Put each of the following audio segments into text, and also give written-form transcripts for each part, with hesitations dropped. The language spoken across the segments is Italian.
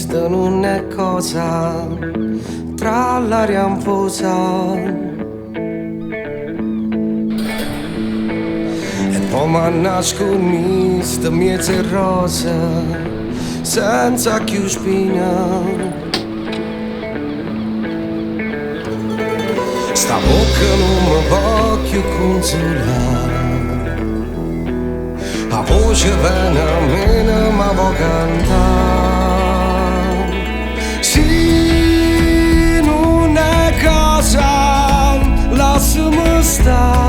questa non è cosa tra l'aria amposa e poi mi nascondi sta mezza rosa senza più spina. Sta bocca non mi può più consolare, la voce viene a me non mi può cantare. Sì, non è cosa, lasciami stare.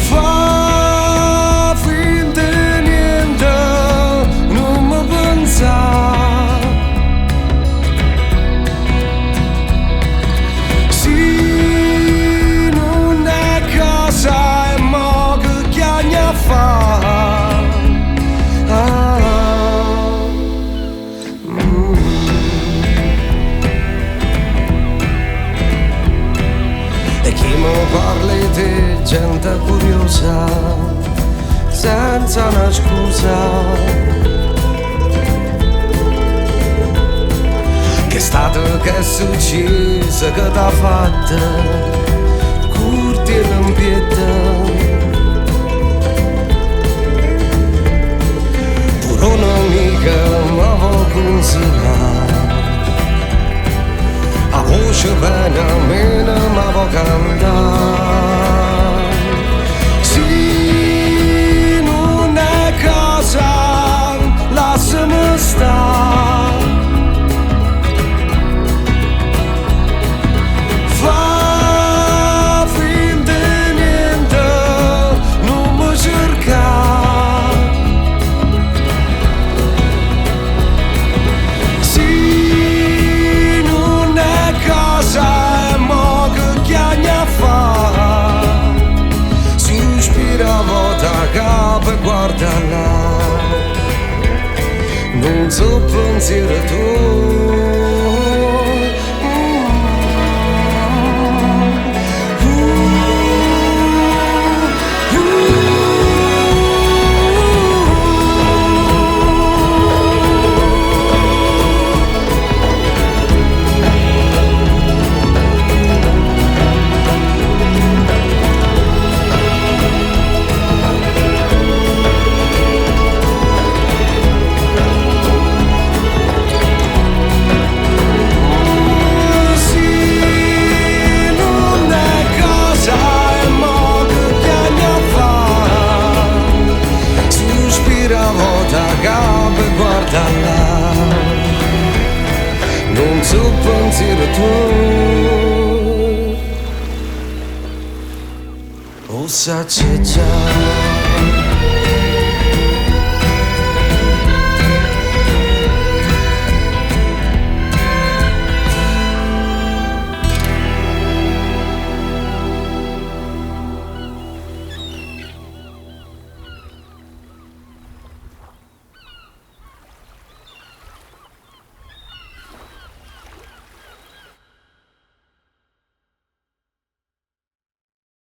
Fa finta di niente, non mi pensare. Parli di gente curiosa senza una scusa, che è stato, che è successo, che t'ha fatta curti e lampietta. Pure un'amica mi vuol consolare, la voce viene a me non mi può cantare. Sì, non è cosa, lasciami stare. Fa finta di niente, non mi cercare. Sì, non è cosa, è mo che chiagna fa. Sospira, volta capo e guarda là, non so pensiero tuo. Non so pensiero tuo, o sa c'è già.